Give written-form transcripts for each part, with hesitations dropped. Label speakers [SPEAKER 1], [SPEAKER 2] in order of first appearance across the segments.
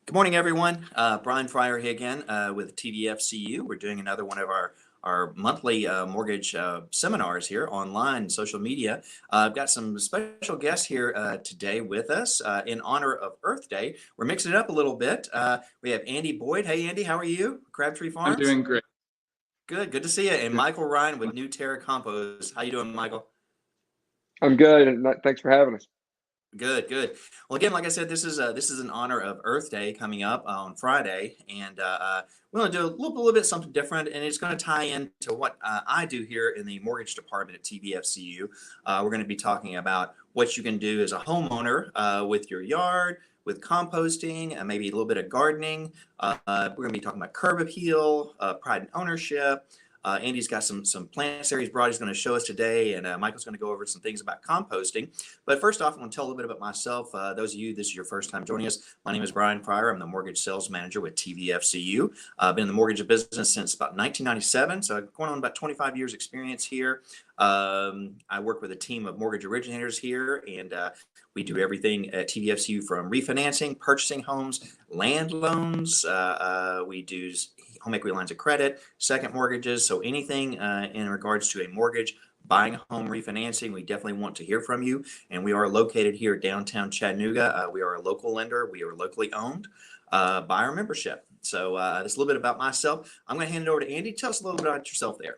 [SPEAKER 1] Good morning, everyone. Bryan Fryar here again with TVFCU. We're doing another one of our monthly mortgage seminars here online, social media. I've got some special guests here today with us in honor of Earth Day. We're mixing it up a little bit. We have Andy Boyd. Hey, Andy, how are you? Crabtree
[SPEAKER 2] I'm
[SPEAKER 1] Farms?
[SPEAKER 2] doing great.
[SPEAKER 1] Good to see you. And Michael Ryan with new Terra Compost. How you doing, Michael?
[SPEAKER 3] I'm good, and thanks for having us.
[SPEAKER 1] Good. Well, again, like I said, this is in honor of Earth Day coming up on Friday, and we're going to do a little bit something different, and it's going to tie into what I do here in the mortgage department at TVFCU. We're going to be talking about what you can do as a homeowner with your yard, with composting, and maybe a little bit of gardening. We're going to be talking about curb appeal, pride in ownership. Andy's got some plant series brought he's going to show us today, and Michael's going to go over some things about composting. But first off, I'm going to tell a little bit about myself. Those of you, this is your first time joining us. My name is Bryan Fryar. I'm the Mortgage Sales Manager with TVFCU. I've been in the mortgage business since about 1997, so I'm going on about 25 years experience here. I work with a team of mortgage originators here, and we do everything at TVFCU from refinancing, purchasing homes, land loans. We do home equity lines of credit, second mortgages. So anything in regards to a mortgage, buying a home, refinancing, we definitely want to hear from you. And we are located here downtown Chattanooga. We are a local lender. We are locally owned by our membership. So that's a little bit about myself. I'm going to hand it over to Andy. Tell us a little bit about yourself there.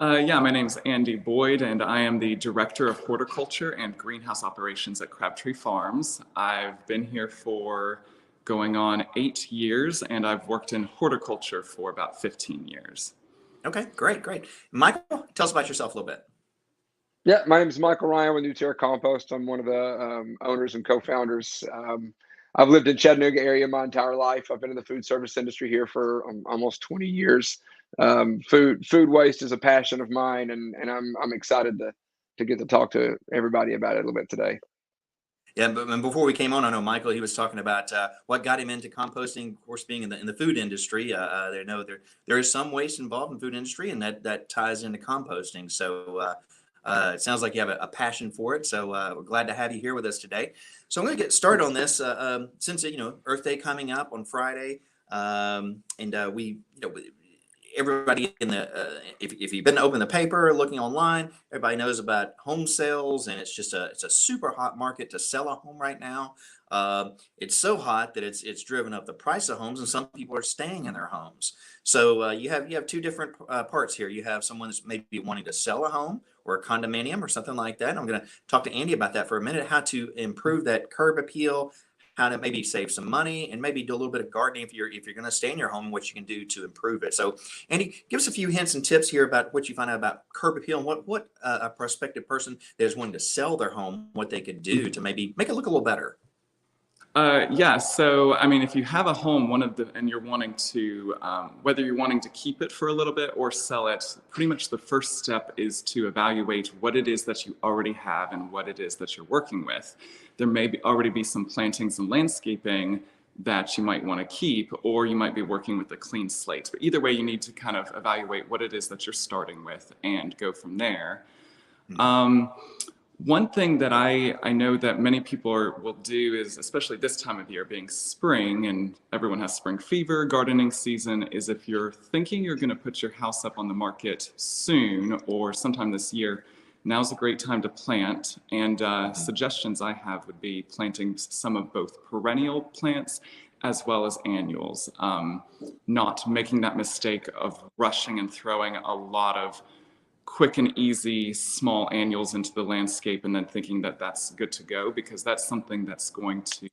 [SPEAKER 2] Yeah, my name's Andy Boyd, and I am the Director of Horticulture and Greenhouse Operations at Crabtree Farms. I've been here for going on 8 years, and I've worked in horticulture for about 15 years.
[SPEAKER 1] Okay, great. Michael, tell us about yourself a little bit.
[SPEAKER 3] Yeah, my name is Michael Ryan with New Terra Compost. I'm one of the owners and co-founders. I've lived in Chattanooga area my entire life. I've been in the food service industry here for almost 20 years. Food waste is a passion of mine, and I'm excited to get to talk to everybody about it a little bit today.
[SPEAKER 1] Yeah, but before we came on, I know Michael, he was talking about what got him into composting. Of course, being in the food industry, they know there is some waste involved in the food industry, and that ties into composting. So it sounds like you have a passion for it. So we're glad to have you here with us today. So I'm going to get started on this since Earth Day coming up on Friday, and we everybody in the if you've been opening the paper, looking online, everybody knows about home sales, and it's a super hot market to sell a home right now. It's so hot that it's driven up the price of homes, and some people are staying in their homes. So you have two different parts here. You have someone that's maybe wanting to sell a home or a condominium or something like that. And I'm going to talk to Andy about that for a minute, how to improve that curb appeal, how to maybe save some money, and maybe do a little bit of gardening if you're going to stay in your home, what you can do to improve it. So, Andy, give us a few hints and tips here about what you find out about curb appeal and what a prospective person that is wanting to sell their home, what they could do to maybe make it look a little better.
[SPEAKER 2] Yeah, so I mean, if you have a home, and you're wanting to, whether you're wanting to keep it for a little bit or sell it, pretty much the first step is to evaluate what it is that you already have and what it is that you're working with. There may already be some plantings and landscaping that you might want to keep, or you might be working with a clean slate. But either way, you need to kind of evaluate what it is that you're starting with and go from there. One thing that I know that many people will do is, especially this time of year being spring and everyone has spring fever, gardening season, is if you're thinking you're going to put your house up on the market soon or sometime this year, now's a great time to plant. And suggestions I have would be planting some of both perennial plants as well as annuals. Not making that mistake of rushing and throwing a lot of quick and easy small annuals into the landscape and then thinking that that's good to go, because that's something that's going to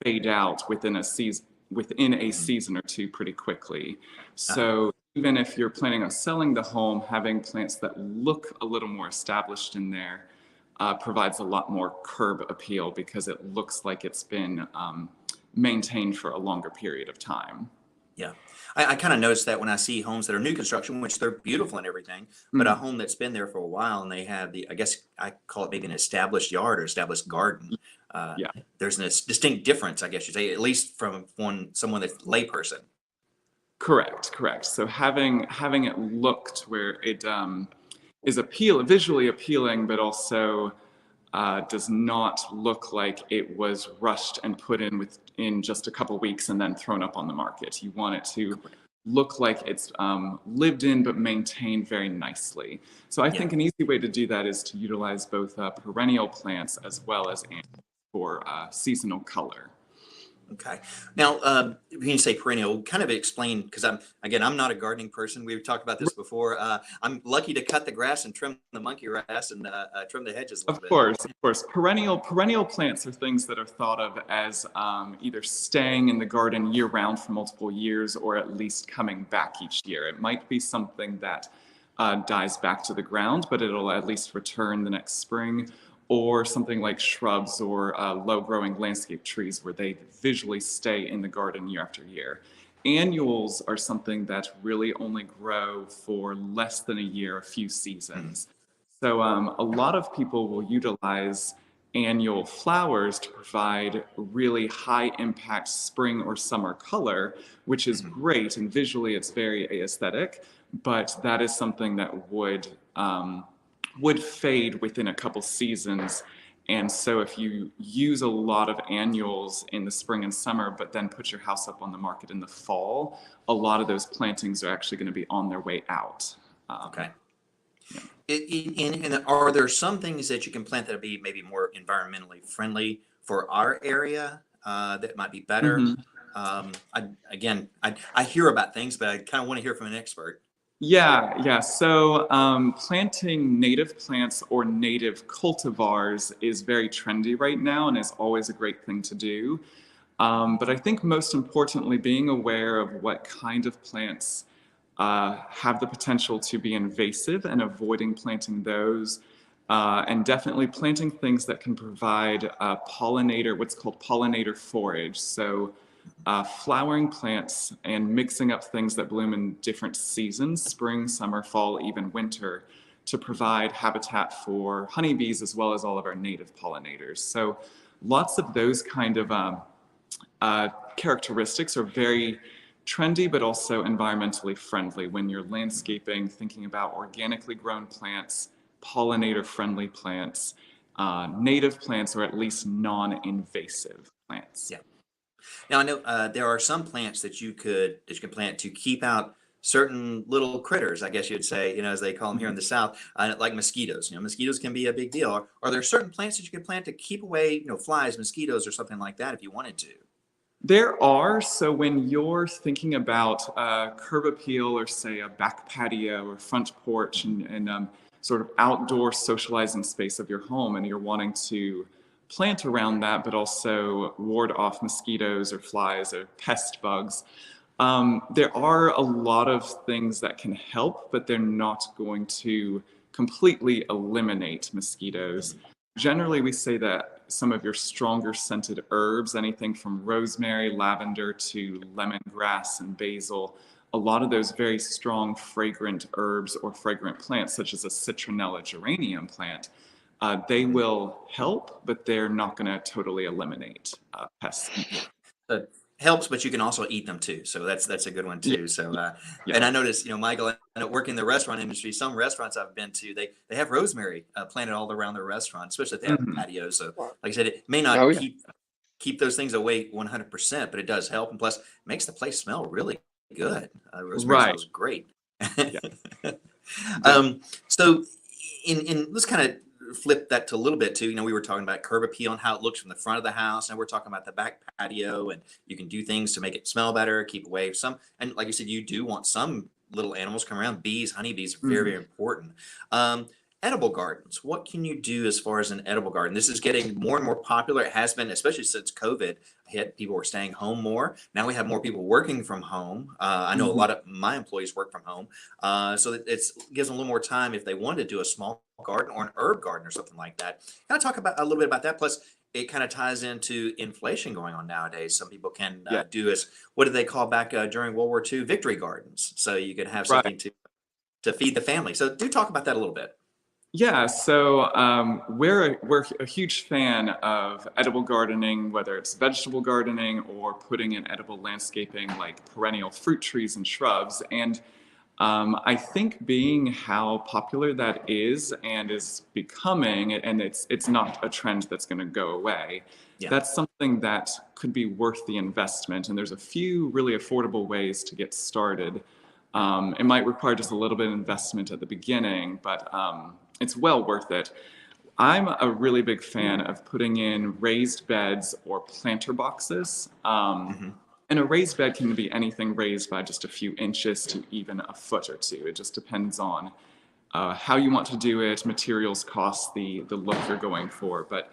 [SPEAKER 2] fade out within a season or two pretty quickly. So even if you're planning on selling the home, having plants that look a little more established in there provides a lot more curb appeal, because it looks like it's been maintained for a longer period of time.
[SPEAKER 1] Yeah. I kind of noticed that when I see homes that are new construction, which they're beautiful and everything, but a home that's been there for a while and they have I guess I call it maybe an established yard or established garden. There's a distinct difference, I guess you'd say, at least from someone that's layperson.
[SPEAKER 2] Correct. So having it look to where it is visually appealing, but also does not look like it was rushed and put in just a couple weeks and then thrown up on the market. You want it to look like it's lived in but maintained very nicely. So I think an easy way to do that is to utilize both perennial plants as well as annuals for seasonal color.
[SPEAKER 1] Okay. Now, when you say perennial, kind of explain, because I'm not a gardening person. We've talked about this before. I'm lucky to cut the grass and trim the monkey grass and trim the hedges a little bit.
[SPEAKER 2] Of course. Perennial plants are things that are thought of as either staying in the garden year round for multiple years, or at least coming back each year. It might be something that dies back to the ground, but it'll at least return the next spring, or something like shrubs or low-growing landscape trees where they visually stay in the garden year after year. Annuals are something that really only grow for less than a year, a few seasons. So a lot of people will utilize annual flowers to provide really high-impact spring or summer color, which is great, and visually it's very aesthetic, but that is something that would fade within a couple seasons. And so if you use a lot of annuals in the spring and summer, but then put your house up on the market in the fall, a lot of those plantings are actually going to be on their way out.
[SPEAKER 1] Okay.
[SPEAKER 2] Yeah.
[SPEAKER 1] And are there some things that you can plant that would be maybe more environmentally friendly for our area that might be better? I hear about things, but I kind of want to hear from an expert.
[SPEAKER 2] Yeah. So planting native plants or native cultivars is very trendy right now and is always a great thing to do. But I think most importantly, being aware of what kind of plants have the potential to be invasive and avoiding planting those. And definitely planting things that can provide pollinator, what's called pollinator forage. So flowering plants and mixing up things that bloom in different seasons, spring, summer, fall, even winter, to provide habitat for honeybees as well as all of our native pollinators. So lots of those kind of characteristics are very trendy, but also environmentally friendly when you're landscaping, thinking about organically grown plants, pollinator-friendly plants, native plants, or at least non-invasive plants.
[SPEAKER 1] Yeah. Now I know there are some plants that you can plant to keep out certain little critters, I guess you'd say, as they call them here in the South, like mosquitoes. Mosquitoes can be a big deal. Are there certain plants that you could plant to keep away, flies, mosquitoes, or something like that if you wanted to?
[SPEAKER 2] There are. So when you're thinking about curb appeal, or say a back patio or front porch and sort of outdoor socializing space of your home, and you're wanting to plant around that, but also ward off mosquitoes or flies or pest bugs, there are a lot of things that can help, but they're not going to completely eliminate mosquitoes. Generally, we say that some of your stronger scented herbs, anything from rosemary, lavender to lemongrass and basil, a lot of those very strong fragrant herbs or fragrant plants, such as a citronella geranium plant, they will help, but they're not going to totally eliminate pests.
[SPEAKER 1] It helps, but you can also eat them too. So that's a good one too. So and I noticed, Michael, I work in the restaurant industry. Some restaurants I've been to, they have rosemary planted all around their restaurant, especially if they have patios. So like I said, it may not keep those things away 100%, but it does help, and plus it makes the place smell really good. Rosemary smells great. So let's kind of flip that to a little bit too. We were talking about curb appeal and how it looks from the front of the house. Now we're talking about the back patio, and you can do things to make it smell better, keep away some. And like you said, you do want some little animals come around. Bees, honeybees are very, very important. Edible gardens. What can you do as far as an edible garden? This is getting more and more popular. It has been, especially since COVID hit. People were staying home more. Now we have more people working from home. I know a lot of my employees work from home. So it gives them a little more time if they want to do a small garden or an herb garden or something like that. Kind of talk about a little bit about that. Plus, it kind of ties into inflation going on nowadays. Some people can do what did they call back during World War II? Victory gardens. So you can have something to feed the family. So do talk about that a little bit.
[SPEAKER 2] Yeah, so we're a huge fan of edible gardening, whether it's vegetable gardening or putting in edible landscaping like perennial fruit trees and shrubs. And I think being how popular that is and is becoming, and it's not a trend that's going to go away,
[SPEAKER 1] Yeah.
[SPEAKER 2] that's something that could be worth the investment. And there's a few really affordable ways to get started. It might require just a little bit of investment at the beginning, but it's well worth it. I'm a really big fan of putting in raised beds or planter boxes.
[SPEAKER 1] Hmm.
[SPEAKER 2] And a raised bed can be anything raised by just a few inches to even a foot or two. It just depends on how you want to do it, materials, costs, the look you're going for. But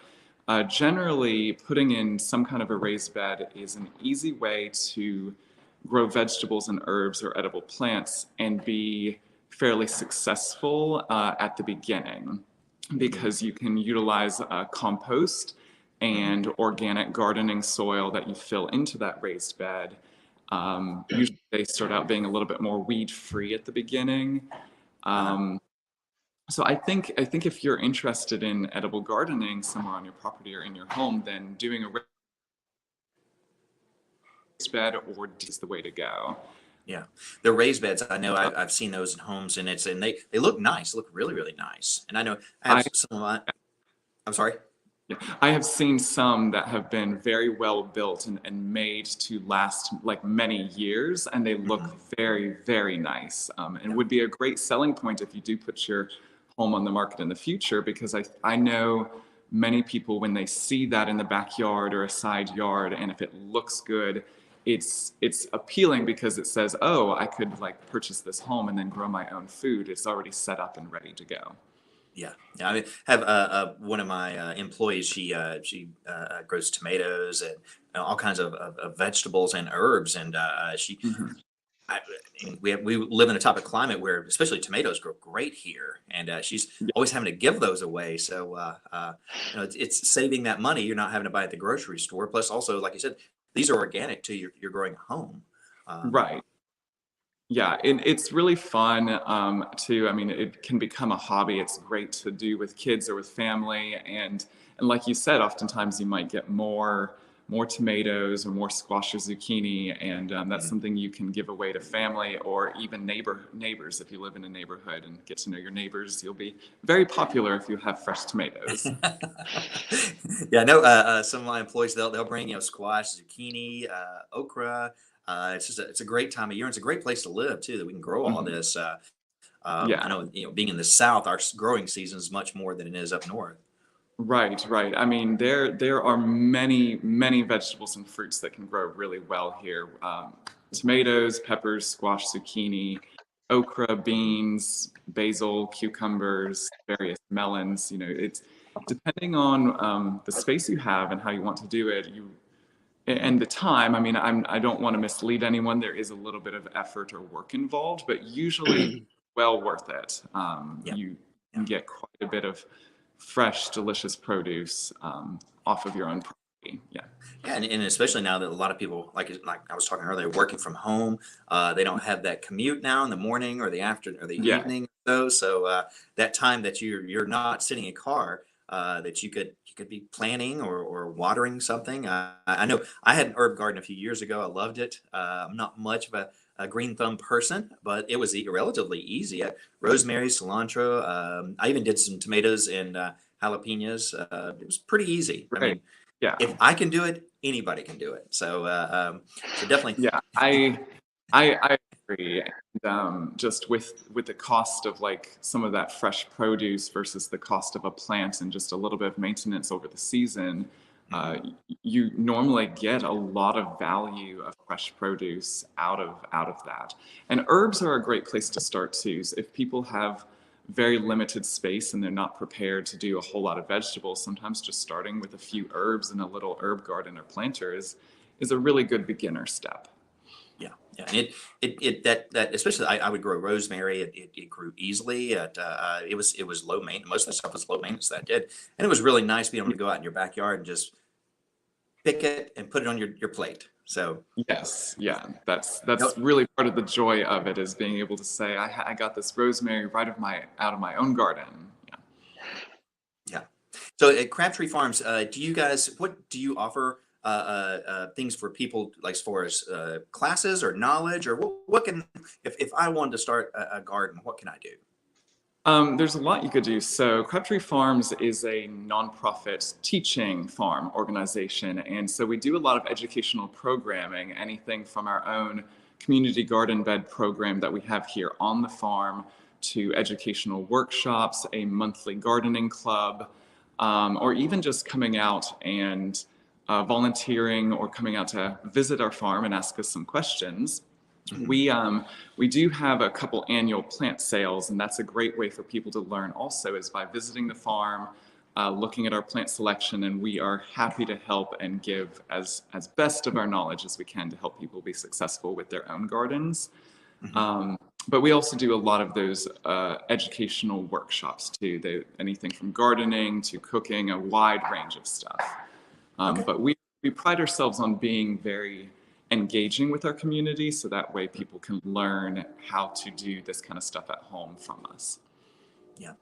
[SPEAKER 2] generally, putting in some kind of a raised bed is an easy way to grow vegetables and herbs or edible plants and be fairly successful at the beginning, because you can utilize compost and organic gardening soil that you fill into that raised bed. Usually they start out being a little bit more weed free at the beginning. So I think if you're interested in edible gardening somewhere on your property or in your home, then doing a raised bed or is the way to go.
[SPEAKER 1] Yeah, the raised beds. I know I've seen those in homes, and they look nice, look really really nice. And I know I have
[SPEAKER 2] I
[SPEAKER 1] some of my. I'm sorry.
[SPEAKER 2] Yeah. I have seen some that have been very well built and made to last like many years, and they look
[SPEAKER 1] Hmm.
[SPEAKER 2] very, very nice. And
[SPEAKER 1] Yeah.
[SPEAKER 2] would be a great selling point if you do put your home on the market in the future, because I know many people, when they see that in the backyard or a side yard, and if it looks good, it's appealing because it says, oh, I could like purchase this home and then grow my own food. It's already set up and ready to go.
[SPEAKER 1] Yeah, yeah. I mean, have one of my employees. She grows tomatoes and all kinds of vegetables and herbs, and she.
[SPEAKER 2] Mhm.
[SPEAKER 1] I mean, we live in a type of climate where, especially tomatoes, grow great here, and she's always having to give those away. So it's saving that money. You're not having to buy at the grocery store. Plus, also, like you said, these are organic too. You're growing at home. Um,
[SPEAKER 2] Right. Yeah, and it's really fun too. I mean, it can become a hobby. It's great to do with kids or with family, and like you said, oftentimes you might get more tomatoes or more squash or zucchini, and that's
[SPEAKER 1] mhm.
[SPEAKER 2] something you can give away to family or even neighbors. If you live in a neighborhood and get to know your neighbors, you'll be very popular if you have fresh tomatoes.
[SPEAKER 1] Yeah, I know some of my employees they'll bring squash, zucchini, okra. It's a great time of year. And it's a great place to live too that we can grow all
[SPEAKER 2] Mhm.
[SPEAKER 1] this. I
[SPEAKER 2] Yeah.
[SPEAKER 1] know being in the South, our growing season is much more than it is up north.
[SPEAKER 2] Right, right. I mean, there are many, many vegetables and fruits that can grow really well here. Tomatoes, peppers, squash, zucchini, okra, beans, basil, cucumbers, various melons. You know, it's depending on the space you have and how you want to do it. And the time. I mean, I don't want to mislead anyone. There is a little bit of effort or work involved, but usually well worth it.
[SPEAKER 1] Yeah,
[SPEAKER 2] You
[SPEAKER 1] yeah.
[SPEAKER 2] can get quite a bit of fresh, delicious produce off of your own property. Yeah.
[SPEAKER 1] Yeah, and especially now that a lot of people, like I was talking earlier, working from home, they don't have that commute now in the morning or the afternoon or the
[SPEAKER 2] Yeah.
[SPEAKER 1] evening. So that time that you're not sitting in a car, that you could be planting or watering something. I know I had an herb garden a few years ago. I loved it. I'm not much of a green thumb person, but it was relatively easy. Rosemary, cilantro. I even did some tomatoes and jalapenos. It was pretty easy. I
[SPEAKER 2] Great.
[SPEAKER 1] mean,
[SPEAKER 2] Yeah.
[SPEAKER 1] if I can do it, anybody can do it. So definitely,
[SPEAKER 2] Yeah. I agree. And just with the cost of like some of that fresh produce versus the cost of a plant and just a little bit of maintenance over the season,
[SPEAKER 1] mhm,
[SPEAKER 2] you normally get a lot of value of fresh produce out of that. And herbs are a great place to start too. So if people have very limited space and they're not prepared to do a whole lot of vegetables, sometimes just starting with a few herbs in a little herb garden or planter is a really good beginner step.
[SPEAKER 1] yeah, yeah, and that especially I would grow rosemary. It grew easily. It was low maintenance. Most of the stuff was low maintenance that I did, and it was really nice being able to go out in your backyard and just pick it and put it on your plate. So
[SPEAKER 2] Yes, yeah,
[SPEAKER 1] no,
[SPEAKER 2] that's really part of the joy of it, is being able to say I got this rosemary right of my out of my own garden.
[SPEAKER 1] yeah. So at Crabtree Farms, do you guys what do you offer things for people, like as far as classes or knowledge, or what can, if I wanted to start a garden, what can I do?
[SPEAKER 2] There's a lot you could do. So Crabtree Farms is a nonprofit teaching farm organization. And so we do a lot of educational programming, anything from our own community garden bed program that we have here on the farm to educational workshops, a monthly gardening club, or even just coming out and volunteering or coming out to visit our farm and ask us some questions. We do have a couple annual plant sales, and that's a great way for people to learn also, is by visiting the farm, looking at our plant selection, and we are happy to help and give as best of our knowledge as we can to help people be successful with their own gardens. But we also do a lot of those educational workshops too. Anything from gardening to cooking, a wide range of stuff. But we pride ourselves on being very engaging with our community, so that way people can learn how to do this kind of stuff at home from us.
[SPEAKER 1] Yeah,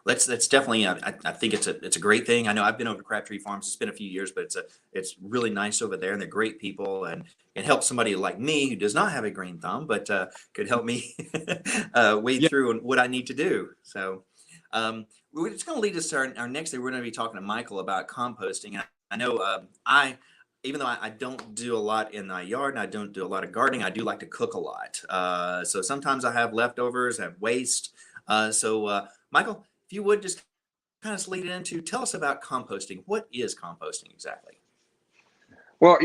[SPEAKER 1] that's definitely. I think it's a great thing. I know I've been over to Crabtree Farms. It's been a few years, but it's really nice over there, and they're great people, and it helps somebody like me who does not have a green thumb, but could help me wade through and what I need to do. So we're just going to lead us to our next thing. We're going to be talking to Michael about composting. I know even though I don't do a lot in my yard and I don't do a lot of gardening, I do like to cook a lot. So sometimes I have leftovers, I have waste. Michael, if you would just kind of lead it into, tell us about composting. What is composting exactly?
[SPEAKER 3] Well,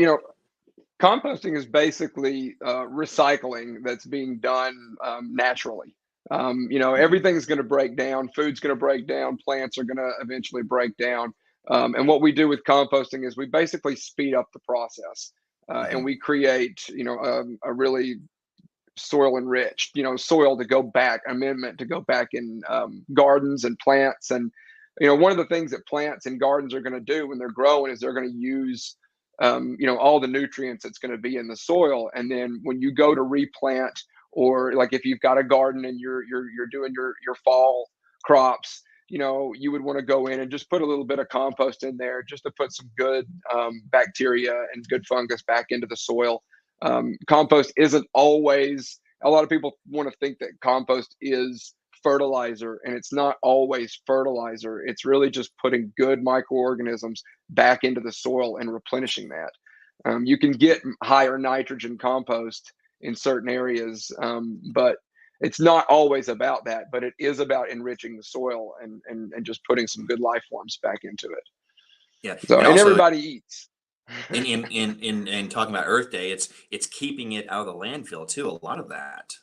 [SPEAKER 3] composting is basically recycling that's being done naturally. Everything's going to break down, food's going to break down, plants are going to eventually break down. And what we do with composting is we basically speed up the process, and we create, a really soil enriched, soil to go back, amendment to go back in gardens and plants. And, one of the things that plants and gardens are going to do when they're growing is they're going to use, all the nutrients that's going to be in the soil. And then when you go to replant, or like if you've got a garden and you're doing your fall crops, you would want to go in and just put a little bit of compost in there just to put some good bacteria and good fungus back into the soil. Compost isn't always, a lot of people want to think that compost is fertilizer, and it's not always fertilizer. It's really just putting good microorganisms back into the soil and replenishing that. You can get higher nitrogen compost in certain areas, but it's not always about that, but it is about enriching the soil and just putting some good life forms back into it.
[SPEAKER 1] Yeah.
[SPEAKER 3] So, and
[SPEAKER 1] also,
[SPEAKER 3] everybody eats.
[SPEAKER 1] in talking about Earth Day, it's keeping it out of the landfill too. A lot of that.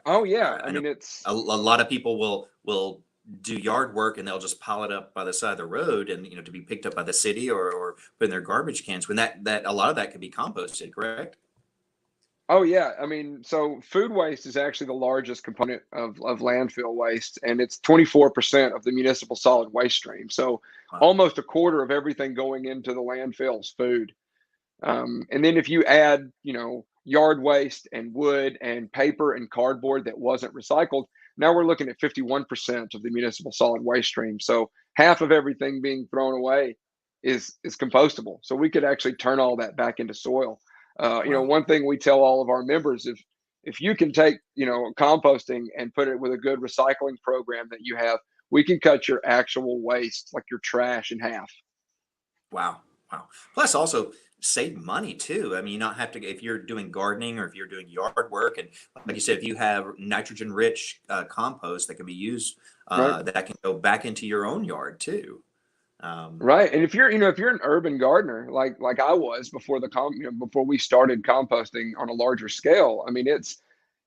[SPEAKER 3] Oh yeah,
[SPEAKER 1] I mean, it's a lot of people will do yard work and they'll just pile it up by the side of the road, and to be picked up by the city or put in their garbage cans. When that a lot of that could be composted, correct?
[SPEAKER 3] Oh yeah, I mean, so food waste is actually the largest component of landfill waste, and it's 24% of the municipal solid waste stream. So
[SPEAKER 1] Wow.
[SPEAKER 3] almost a quarter of everything going into the landfill is food. And then if you add, yard waste and wood and paper and cardboard that wasn't recycled, now we're looking at 51% of the municipal solid waste stream. So half of everything being thrown away is compostable. So we could actually turn all that back into soil.
[SPEAKER 1] Wow.
[SPEAKER 3] One thing we tell all of our members, if you can take, composting and put it with a good recycling program that you have, we can cut your actual waste, like your trash, in half.
[SPEAKER 1] Wow. Plus also save money too. I mean, you not have to, if you're doing gardening or if you're doing yard work, and like you said, if you have nitrogen rich compost that can be used,
[SPEAKER 3] Right.
[SPEAKER 1] that can go back into your own yard too.
[SPEAKER 3] Right. And if you're an urban gardener, like I was before before we started composting on a larger scale, I mean,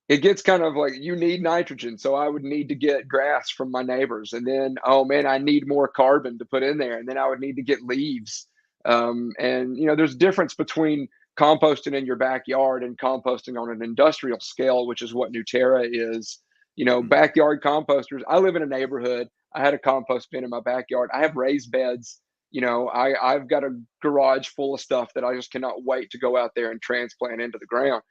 [SPEAKER 3] it gets kind of like you need nitrogen. So I would need to get grass from my neighbors, and then, oh man, I need more carbon to put in there. And then I would need to get leaves. And there's a difference between composting in your backyard and composting on an industrial scale, which is what Terra is. Backyard composters. I live in a neighborhood. I had a compost bin in my backyard. I have raised beds. I've got a garage full of stuff that I just cannot wait to go out there and transplant into the ground.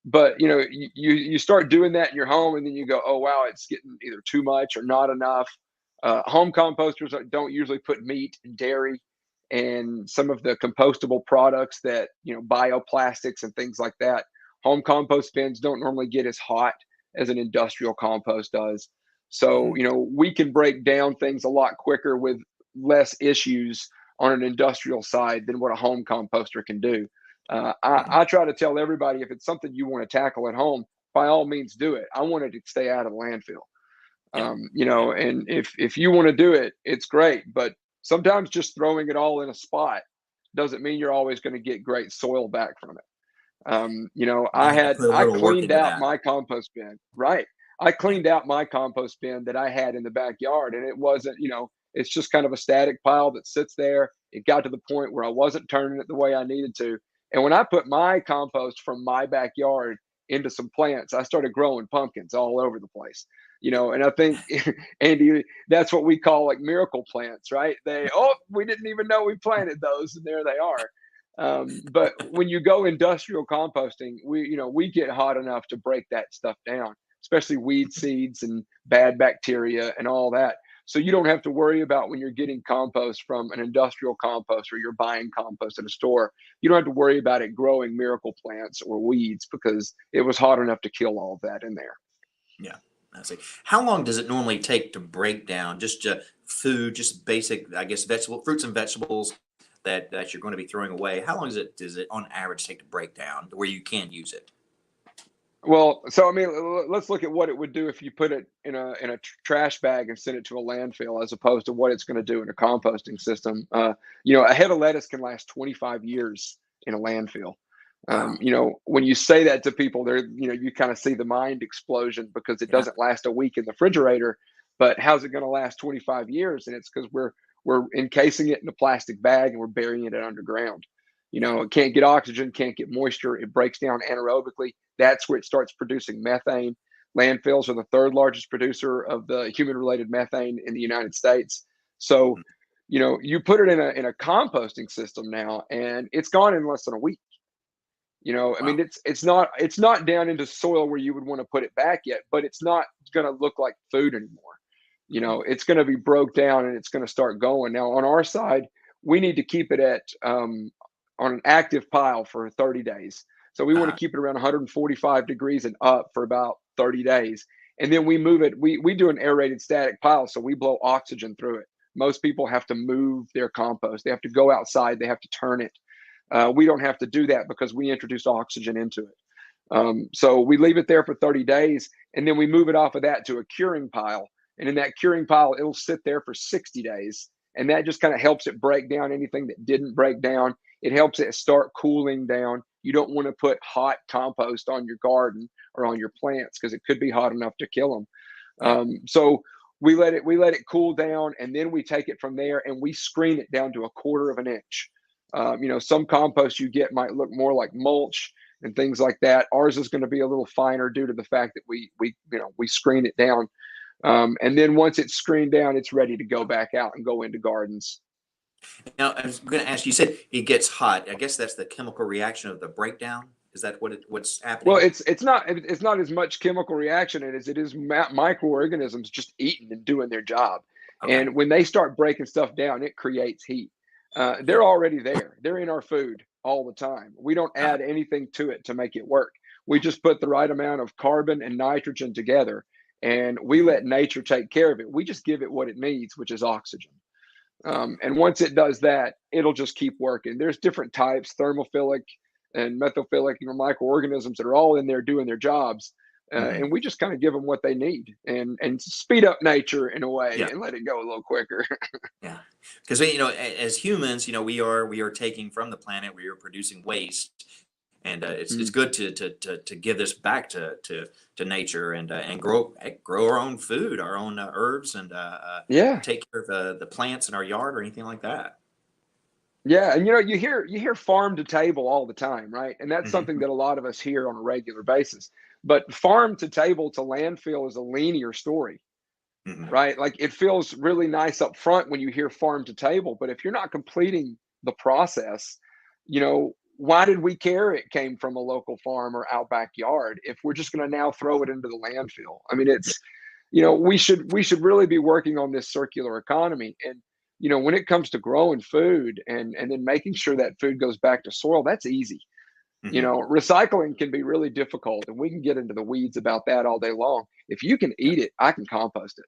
[SPEAKER 3] But you start doing that in your home, and then you go, oh wow, it's getting either too much or not enough. Home composters don't usually put meat and dairy and some of the compostable products that, bioplastics and things like that, home compost bins don't normally get as hot as an industrial compost does. So,
[SPEAKER 1] Mhm.
[SPEAKER 3] we can break down things a lot quicker with less issues on an industrial side than what a home composter can do. I
[SPEAKER 1] Mhm.
[SPEAKER 3] try to tell everybody, if it's something you want to tackle at home, by all means do it. I want it to stay out of the landfill.
[SPEAKER 1] Yeah. Yeah.
[SPEAKER 3] And if you want to do it, it's great. But sometimes just throwing it all in a spot doesn't mean you're always going to get great soil back from it.
[SPEAKER 1] You got to put a
[SPEAKER 3] I
[SPEAKER 1] little work
[SPEAKER 3] cleaned
[SPEAKER 1] into
[SPEAKER 3] out
[SPEAKER 1] that.
[SPEAKER 3] my compost bin, right? I
[SPEAKER 1] Yeah.
[SPEAKER 3] cleaned out my compost bin that I had in the backyard, and it wasn't, it's just kind of a static pile that sits there. It got to the point where I wasn't turning it the way I needed to. And when I put my compost from my backyard into some plants, I started growing pumpkins all over the place. And I think, Andy, that's what we call like miracle plants, right? We didn't even know we planted those, and there they are. But when you go industrial composting, we get hot enough to break that stuff down, especially weed seeds and bad bacteria and all that. So you don't have to worry about, when you're getting compost from an industrial compost or you're buying compost at a store, you don't have to worry about it growing miracle plants or weeds, because it was hot enough to kill all of that in there.
[SPEAKER 1] Yeah. I see. How long does it normally take to break down just food, just basic, I guess, fruits and vegetables that you're going to be throwing away? How long does it on average take to break down to where you can use it?
[SPEAKER 3] Well, so I mean, let's look at what it would do if you put it in a trash bag and send it to a landfill, as opposed to what it's going to do in a composting system. A head of lettuce can last 25 years in a landfill.
[SPEAKER 1] Wow.
[SPEAKER 3] When you say that to people, you kind of see the mind explosion, because it
[SPEAKER 1] Yeah.
[SPEAKER 3] doesn't last a week in the refrigerator. But how's it going to last 25 years? And it's because we're encasing it in a plastic bag and we're burying it underground.
[SPEAKER 1] Yeah.
[SPEAKER 3] It can't get oxygen, can't get moisture. It breaks down anaerobically. That's where it starts producing methane. Landfills are the third largest producer of the human related methane in the United States. So,
[SPEAKER 1] Mhm.
[SPEAKER 3] you put it in a composting system now, and it's gone in less than a week. I
[SPEAKER 1] Wow.
[SPEAKER 3] mean, it's not down into soil where you would want to put it back yet, but it's not going to look like food anymore.
[SPEAKER 1] Mhm.
[SPEAKER 3] It's going to be broke down, and it's going to start going. Now, on our side, we need to keep it at on an active pile for 30 days. So we want to
[SPEAKER 1] Uh-huh.
[SPEAKER 3] keep it around 145 degrees and up for about 30 days. And then we move it. We do an aerated static pile, so we blow oxygen through it. Most people have to move their compost. They have to go outside. They have to turn it. We don't have to do that because we introduce oxygen into it. So we leave it there for 30 days, and then we move it off of that to a curing pile. And in that curing pile, it'll sit there for 60 days. And that just kind of helps it break down anything that didn't break down. It helps it start cooling down. You don't want to put hot compost on your garden or on your plants, because it could be hot enough to kill them.
[SPEAKER 1] Yeah.
[SPEAKER 3] So we let it cool down, and then we take it from there and we screen it down to a quarter of an inch. Some compost you get might look more like mulch and things like that. Ours is going to be a little finer due to the fact that we screen it down. And then once it's screened down, it's ready to go back out and go into gardens.
[SPEAKER 1] Now, I was going to ask, you said it gets hot. I guess that's the chemical reaction of the breakdown. Is that what's
[SPEAKER 3] Well,
[SPEAKER 1] happening?
[SPEAKER 3] it's not as much chemical reaction as it is microorganisms just eating and doing their job.
[SPEAKER 1] Okay.
[SPEAKER 3] And when they start breaking stuff down, it creates heat.
[SPEAKER 1] Yeah.
[SPEAKER 3] They're already there. They're in our food all the time. We don't
[SPEAKER 1] Uh,
[SPEAKER 3] add anything to it to make it work. We just put the right amount of carbon and nitrogen together, and we
[SPEAKER 1] mhm.
[SPEAKER 3] let nature take care of it. We just give it what it needs, which is oxygen. And once it does that, it'll just keep working. There's different types, thermophilic and methophilic, microorganisms that are all in there doing their jobs.
[SPEAKER 1] Mhm.
[SPEAKER 3] And we just kind of give them what they need, and speed up nature in a way
[SPEAKER 1] Yeah.
[SPEAKER 3] and let it go a little quicker.
[SPEAKER 1] Yeah. Because as humans, we are taking from the planet. We are producing waste, and it's
[SPEAKER 3] Mm.
[SPEAKER 1] good to give this back to nature and grow our own food, our own herbs, and
[SPEAKER 3] Yeah.
[SPEAKER 1] take care of the plants in our yard or anything like that.
[SPEAKER 3] Yeah, and you hear farm to table all the time, right? And that's
[SPEAKER 1] Hmm.
[SPEAKER 3] something that a lot of us hear on a regular basis. But farm to table to landfill is a linear story,
[SPEAKER 1] Hmm.
[SPEAKER 3] right? Like, it feels really nice up front when you hear farm to table, but if you're not completing the process, why did we care it came from a local farm or out backyard if we're just going to now throw it into the landfill? I mean,
[SPEAKER 1] Yeah.
[SPEAKER 3] we should really be working on this circular economy. And when it comes to growing food and then making sure that food goes back to soil, that's easy.
[SPEAKER 1] Hmm.
[SPEAKER 3] Recycling can be really difficult, and we can get into the weeds about that all day long. If you can
[SPEAKER 1] Yeah.
[SPEAKER 3] eat it, I can compost it,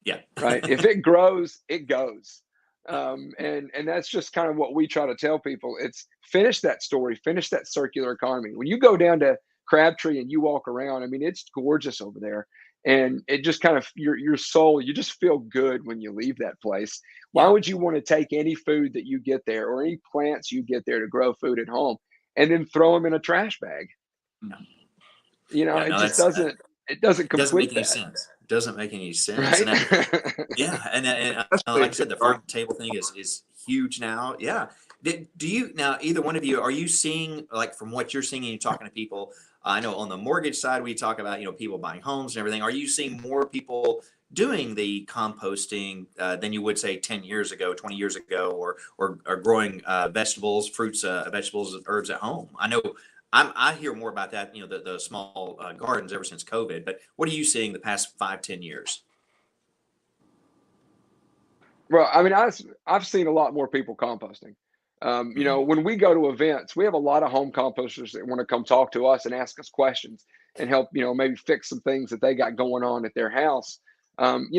[SPEAKER 1] Yeah.
[SPEAKER 3] right? If it grows, it goes. And that's just kind of what we try to tell people. It's finish that story, finish that circular economy. When you go down to Crabtree and you walk around, I mean, it's gorgeous over there. And it just kind of your soul, you just feel good when you leave that place. Why
[SPEAKER 1] Yeah.
[SPEAKER 3] would you want to take any food that you get there or any plants you get there to grow food at home and then throw them in a trash bag?
[SPEAKER 1] Yeah. Yeah.
[SPEAKER 3] It
[SPEAKER 1] No,
[SPEAKER 3] just
[SPEAKER 1] that's
[SPEAKER 3] it doesn't
[SPEAKER 1] it doesn't make
[SPEAKER 3] complete
[SPEAKER 1] any
[SPEAKER 3] that,
[SPEAKER 1] sense. It doesn't make any sense.
[SPEAKER 3] right?
[SPEAKER 1] Yeah, and
[SPEAKER 2] Especially
[SPEAKER 1] like I
[SPEAKER 2] if you're
[SPEAKER 1] said, the
[SPEAKER 2] gardening.
[SPEAKER 1] farm to table thing is huge now. Yeah. Do you now, either one of you, are you seeing, like, from what you're seeing and you're talking to people? I know on the mortgage side we talk about, people buying homes and everything. Are you seeing more people doing the composting than you would say 10 years ago, 20 years ago, or growing vegetables, fruits, vegetables, herbs at home? I know I hear more about that, the small gardens ever since COVID. But what are you seeing the past 5, 10 years?
[SPEAKER 3] Well, I mean, I've seen a lot more people composting.
[SPEAKER 1] Hmm.
[SPEAKER 3] When we go to events, we have a lot of home composters that want to come talk to us and ask us questions and help, maybe fix some things that they got going on at their house. And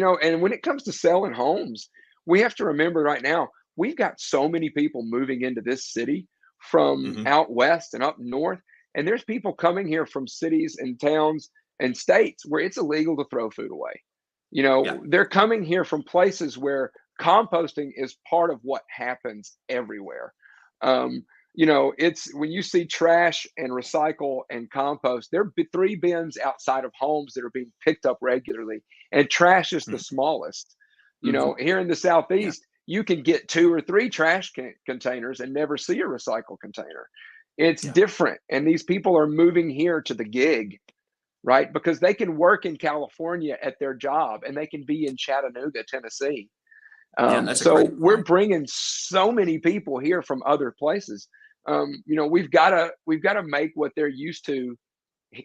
[SPEAKER 3] when it comes to selling homes, we have to remember right now, we've got so many people moving into this city from
[SPEAKER 1] Hmm.
[SPEAKER 3] out west and up north. And there's people coming here from cities and towns and states where it's illegal to throw food away.
[SPEAKER 1] Yeah.
[SPEAKER 3] They're coming here from places where composting is part of what happens everywhere. Um, it's when you see trash and recycle and compost, there are three bins outside of homes that are being picked up regularly, and trash is the
[SPEAKER 1] Mhm.
[SPEAKER 3] smallest.
[SPEAKER 2] Mhm.
[SPEAKER 3] Here in the
[SPEAKER 1] Yeah.
[SPEAKER 3] Southeast, you can get two or three trash containers and never see a recycle container. It's
[SPEAKER 1] Yeah.
[SPEAKER 3] different. And these people are moving here to the gig, right? Because they can work in California at their job and they can be in Chattanooga, Tennessee.
[SPEAKER 1] Yeah. That's a
[SPEAKER 3] So
[SPEAKER 1] great
[SPEAKER 3] we're
[SPEAKER 1] point.
[SPEAKER 3] bringing so many people here from other places. We've got to make what they're used to,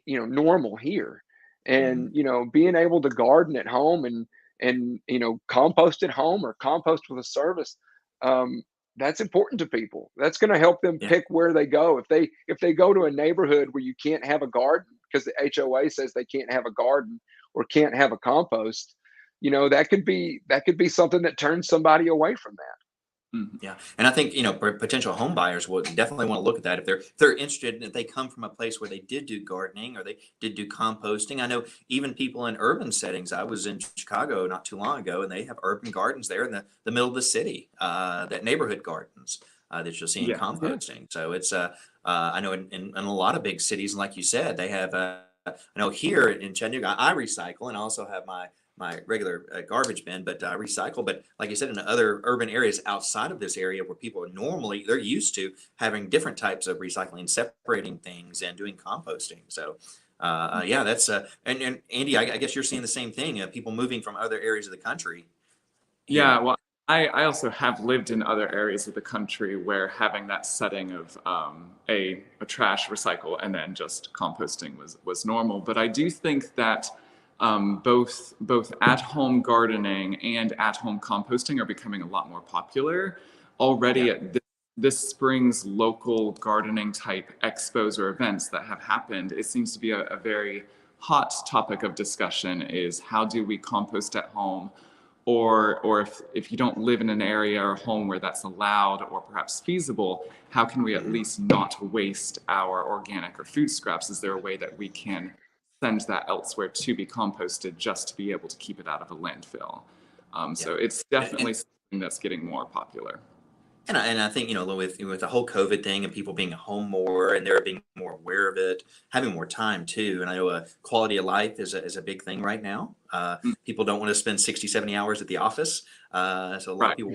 [SPEAKER 3] normal here,
[SPEAKER 1] Mhm.
[SPEAKER 3] and being able to garden at home and compost at home or compost with a service. Um, that's important to people. That's going to help them
[SPEAKER 1] Yeah.
[SPEAKER 3] pick where they go. If they go to a neighborhood where you can't have a garden because the HOA says they can't have a garden or can't have a compost, that could be something that turns somebody away from that.
[SPEAKER 2] Mhm.
[SPEAKER 1] Yeah. And I think, potential home buyers would definitely want to look at that if they're interested, and if they come from a place where they did do gardening or they did do composting. I know even people in urban settings. I was in Chicago not too long ago, and they have urban gardens there in the middle of the city, that neighborhood gardens that you'll see in
[SPEAKER 2] Yeah. Yeah.
[SPEAKER 1] composting. So I know in a lot of big cities, and like you said, they have, I know here in Chattanooga, I recycle, and I also have my regular garbage bin, but recycle. But like I said, in other urban areas outside of this area where people are normally, they're used to having different types of recycling, separating things and doing composting. So yeah, that's and Andy, I guess you're seeing the same thing. People moving from other areas of the country
[SPEAKER 2] Yeah,
[SPEAKER 1] here.
[SPEAKER 2] well, I also have lived in other areas of the country where having that setting of a trash recycle and then just composting was normal. But I do think that both at home gardening and at home composting are becoming a lot more popular already.
[SPEAKER 1] Yeah.
[SPEAKER 2] At this spring's local gardening type expos or events that have happened, it seems to be a very hot topic of discussion is how do we compost at home, or if you don't live in an area or home where that's allowed or perhaps feasible, how can we at
[SPEAKER 1] Hmm.
[SPEAKER 2] least not waste our organic or food scraps? Is there a way that we can send that elsewhere to be composted just to be able to keep it out of a landfill?
[SPEAKER 1] Yeah.
[SPEAKER 2] So it's
[SPEAKER 1] And
[SPEAKER 2] definitely something that's getting more popular.
[SPEAKER 1] and I think, with the whole COVID thing and people being home more and they're being more aware of it, having more time too. And I know quality of life is a big thing right now.
[SPEAKER 2] Mm.
[SPEAKER 1] People don't want to spend 60, 70 hours at the office. So a lot of
[SPEAKER 2] Right.
[SPEAKER 1] people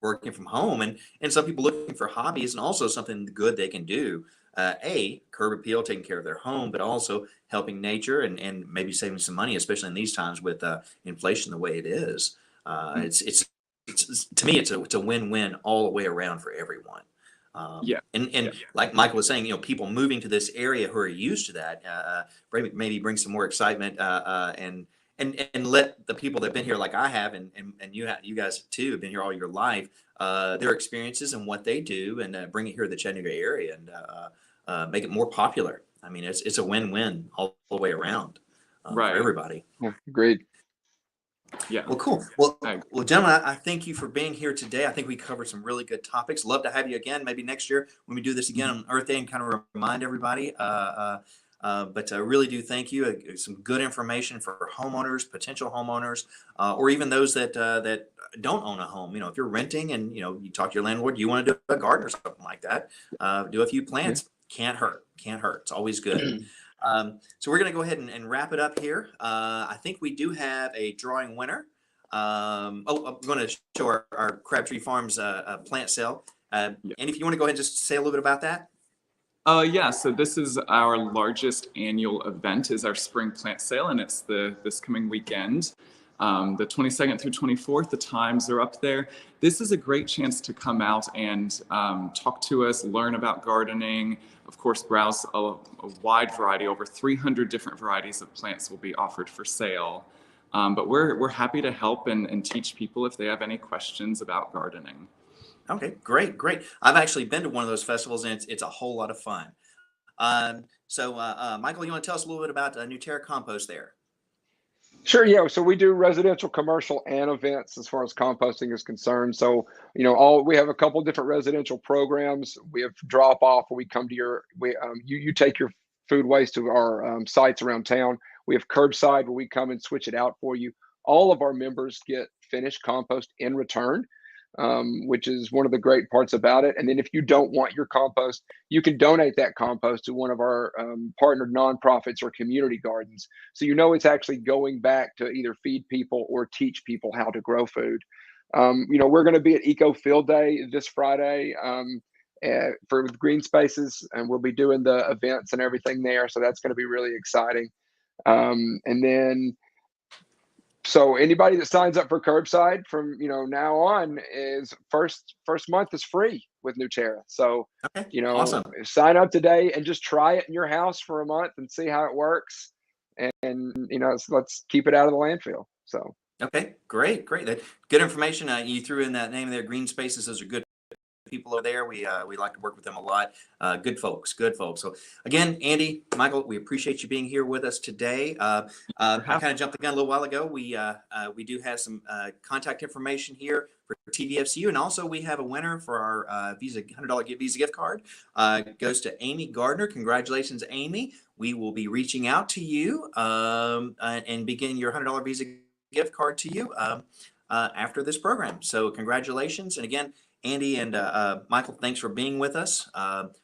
[SPEAKER 1] working from home, and some people looking for hobbies and also something good they can do. Curb appeal, taking care of their home, but also helping nature and maybe saving some money, especially in these times with inflation the way it is.
[SPEAKER 2] Mm.
[SPEAKER 1] It's to me, it's a win-win all the way around for everyone.
[SPEAKER 2] Yeah.
[SPEAKER 1] And
[SPEAKER 2] Yeah.
[SPEAKER 1] like Michael was saying, people moving to this area who are used to that, maybe bring some more excitement, and let the people that've been here like I have, and you guys too have been here all your life, their experiences and what they do, and bring it here to the Chattanooga area, and make it more popular. I mean, it's a win-win all the way around for
[SPEAKER 2] Right.
[SPEAKER 1] everybody.
[SPEAKER 3] Yeah, great.
[SPEAKER 2] Yeah.
[SPEAKER 1] Well, cool. Well, gentlemen, I thank you for being here today. I think we covered some really good topics. Love to have you again, maybe next year when we do this again on Earth Day, and kind of remind everybody. But I really do thank you. Some good information for homeowners, potential homeowners, or even those that don't own a home. You know, if you're renting and you talk to your landlord, you want to do a garden or something like that. Do a few plants. Can't hurt. Can't hurt. It's always good. So we're going to go ahead and wrap it up here. I think we do have a drawing winner. I'm going to show our Crabtree Farms plant sale. And if you want to go ahead and just say a little bit about that.
[SPEAKER 2] Yeah, so this is our largest annual event, is our spring plant sale, and it's this coming weekend. The 22nd through 24th, the times are up there. This is a great chance to come out and talk to us, learn about gardening, of course, browse a wide variety. Over 300 different varieties of plants will be offered for sale. But we're happy to help and teach people if they have any questions about gardening.
[SPEAKER 1] Okay, great. I've actually been to one of those festivals, and it's a whole lot of fun. So Michael, you want to tell us a little bit about new Terra Compost there?
[SPEAKER 3] Sure, yeah. So we do residential, commercial, and events as far as composting is concerned. So, we have a couple different residential programs. We have drop off where we come to you take your food waste to our sites around town. We have curbside where we come and switch it out for you. All of our members get finished compost in return, which is one of the great parts about it. And then if you don't want your compost, you can donate that compost to one of our partnered nonprofits or community gardens. So it's actually going back to either feed people or teach people how to grow food. We're going to be at Eco Field Day this Friday for green spaces, and we'll be doing the events and everything there. So that's going to be really exciting. So anybody that signs up for curbside from now on is first month is free with new Terra. So
[SPEAKER 1] Awesome.
[SPEAKER 3] Sign up today and just try it in your house for a month and see how it works. And let's keep it out of the landfill. So
[SPEAKER 1] okay, great. That good information. You threw in that name there. Green spaces. Those are good people over there. We like to work with them a lot. Good folks. So again, Andy, Michael, we appreciate you being here with us today. I kind of jumped the gun a little while ago. We do have some contact information here for TVFCU, and also we have a winner for our $100 Visa gift card. Goes to Amy Gardner. Congratulations, Amy. We will be reaching out to you and beginning your $100 Visa gift card to you after this program. So congratulations, and again, Andy and Michael, thanks for being with us.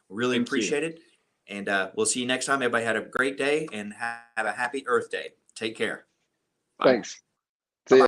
[SPEAKER 1] Really appreciate it. And we'll see you next time. Everybody had a great day, and have a happy Earth Day. Take care.
[SPEAKER 3] Bye. Thanks.